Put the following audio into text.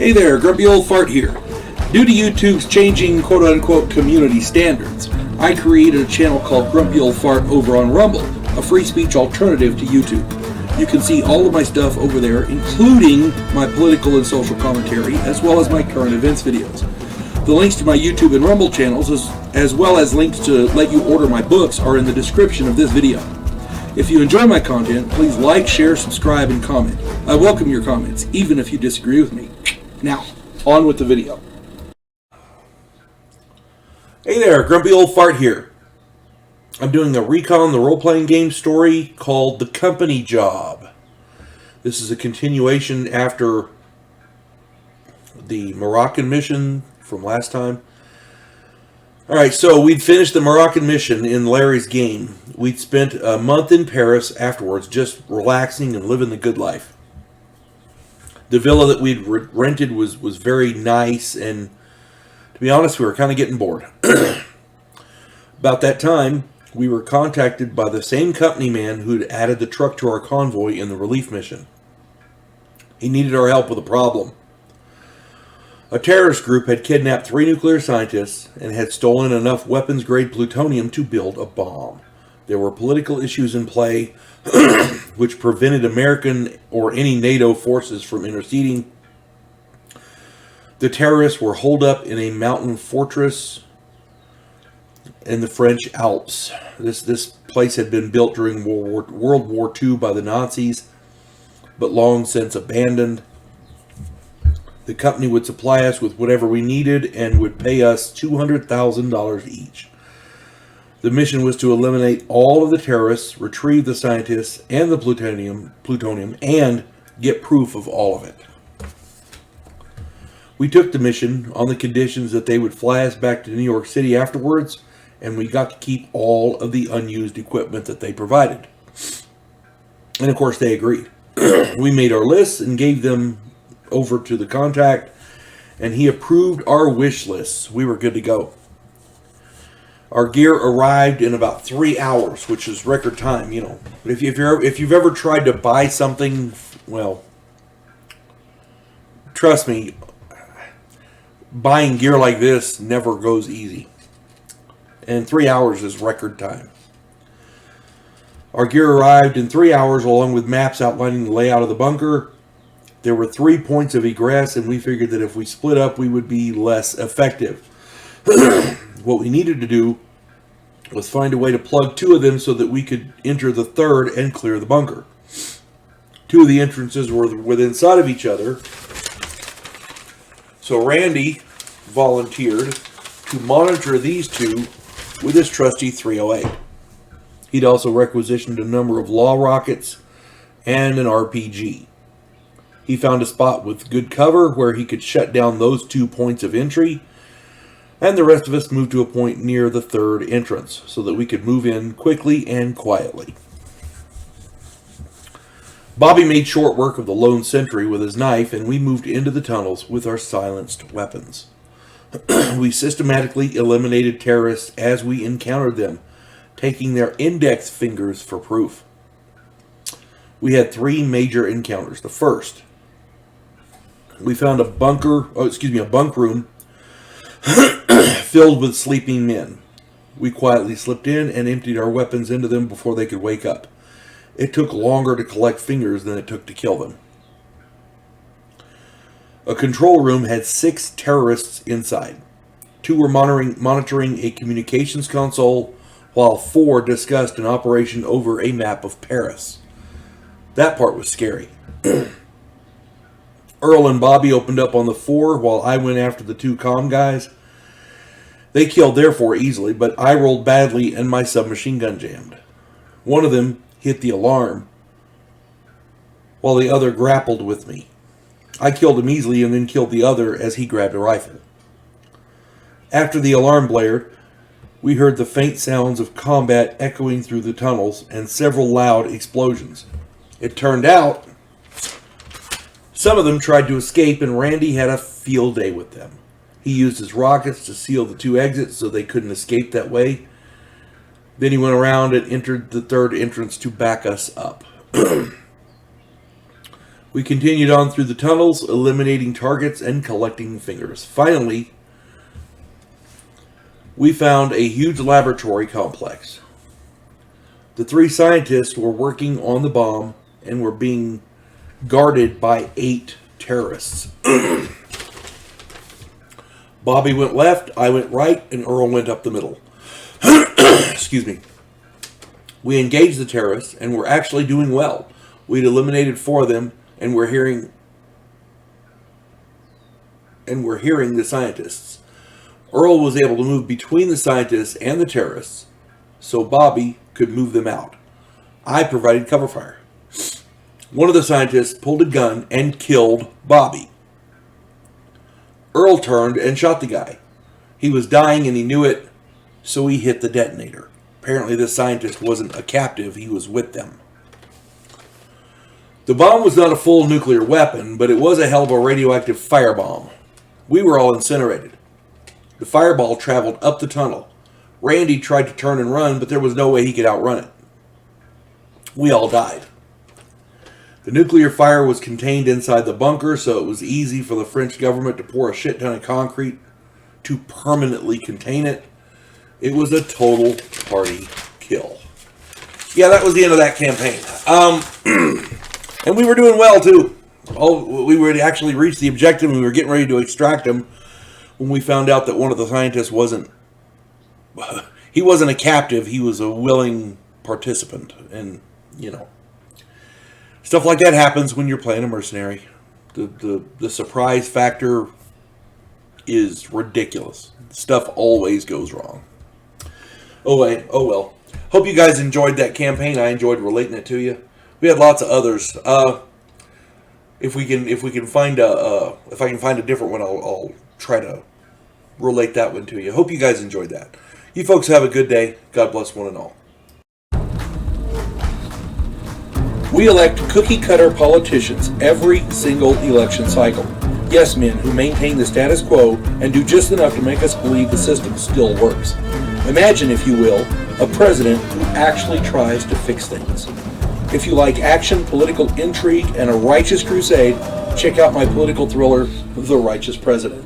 Hey there, Grumpy Old Fart here. Due to YouTube's changing quote-unquote community standards, I created a channel called Grumpy Old Fart over on Rumble, a free speech alternative to YouTube. You can see all of my stuff over there, including my political and social commentary, as well as my current events videos. The links to my YouTube and Rumble channels, as well as links to let you order my books, are in the description of this video. If you enjoy my content, please like, share, subscribe, and comment. I welcome your comments, even if you disagree with me. Now, on with the video. Hey there, Grumpy Old Fart here. I'm doing a Recon, the role-playing game story called The Company Job. This is a continuation after the Moroccan mission from last time. Alright, so we'd finished the Moroccan mission in Larry's game. We'd spent a month in Paris afterwards, just relaxing and living the good life. The villa that we'd rented was very nice, and to be honest, we were kind of getting bored. About that time, we were contacted by the same company man who'd added the truck to our convoy in the relief mission. He needed our help with a problem. A terrorist group had kidnapped 3 nuclear scientists and had stolen enough weapons-grade plutonium to build a bomb. There were political issues in play, which prevented American or any NATO forces from interceding. The terrorists were holed up in a mountain fortress in the French Alps. This place had been built during World War II by the Nazis, but long since abandoned. The company would supply us with whatever we needed and would pay us $200,000 each. The mission was to eliminate all of the terrorists, retrieve the scientists and the plutonium, and get proof of all of it. We took the mission on the conditions that they would fly us back to New York City afterwards, and we got to keep all of the unused equipment that they provided. And of course they agreed. We made our lists and gave them over to the contact, and he approved our wish lists. We were good to go. Our gear arrived in about 3 hours, which is record time. You know, if you've ever tried to buy something, well, trust me, buying gear like this never goes easy. And 3 hours is record time. Our gear arrived in 3 hours, along with maps outlining the layout of the bunker. There were 3 points of egress, and we figured that if we split up, we would be less effective. What we needed to do was find a way to plug 2 of them so that we could enter the 3rd and clear the bunker. 2 of the entrances were within inside of each other. So Randy volunteered to monitor these 2 with his trusty 308. He'd also requisitioned a number of law rockets and an RPG. He found a spot with good cover where he could shut down those 2 points of entry, and the rest of us moved to a point near the 3rd entrance so that we could move in quickly and quietly. Bobby made short work of the lone sentry with his knife, and we moved into the tunnels with our silenced weapons. We systematically eliminated terrorists as we encountered them, taking their index fingers for proof. We had 3 major encounters. The first, we found a bunk room filled with sleeping men. We quietly slipped in and emptied our weapons into them before they could wake up. It took longer to collect fingers than it took to kill them. A control room had 6 terrorists inside. 2 were monitoring a communications console, while 4 discussed an operation over a map of Paris. That part was scary. Earl and Bobby opened up on the 4 while I went after the 2 comm guys. They killed their 4 easily, but I rolled badly and my submachine gun jammed. One of them hit the alarm while the other grappled with me. I killed him easily and then killed the other as he grabbed a rifle. After the alarm blared, we heard the faint sounds of combat echoing through the tunnels and several loud explosions. It turned out some of them tried to escape, and Randy had a field day with them. He used his rockets to seal the 2 exits so they couldn't escape that way. Then he went around and entered the 3rd entrance to back us up. We continued on through the tunnels, eliminating targets and collecting fingers. Finally, we found a huge laboratory complex. The 3 scientists were working on the bomb and were being guarded by 8 terrorists. Bobby went left, I went right, and Earl went up the middle. Excuse me. We engaged the terrorists and were actually doing well. We'd eliminated 4 of them, and we're hearing the scientists. Earl was able to move between the scientists and the terrorists, so Bobby could move them out. I provided cover fire. One of the scientists pulled a gun and killed Bobby. Earl turned and shot the guy. He was dying and he knew it, so he hit the detonator. Apparently this scientist wasn't a captive, he was with them. The bomb was not a full nuclear weapon, but it was a hell of a radioactive firebomb. We were all incinerated. The fireball traveled up the tunnel. Randy tried to turn and run, but there was no way he could outrun it. We all died. The nuclear fire was contained inside the bunker, so it was easy for the French government to pour a shit ton of concrete to permanently contain it. It was a total party kill. Yeah, that was the end of that campaign. And we were doing well, too. We were actually reached the objective, and we were getting ready to extract him when we found out that one of the scientists wasn't a captive, he was a willing participant. And, stuff like that happens when you're playing a mercenary. The surprise factor is ridiculous. Stuff always goes wrong. Oh well. Hope you guys enjoyed that campaign. I enjoyed relating it to you. We had lots of others. If I can find a different one, I'll try to relate that one to you. Hope you guys enjoyed that. You folks have a good day. God bless one and all. We elect cookie-cutter politicians every single election cycle. Yes men who maintain the status quo and do just enough to make us believe the system still works. Imagine, if you will, a president who actually tries to fix things. If you like action, political intrigue, and a righteous crusade, check out my political thriller, The Righteous President.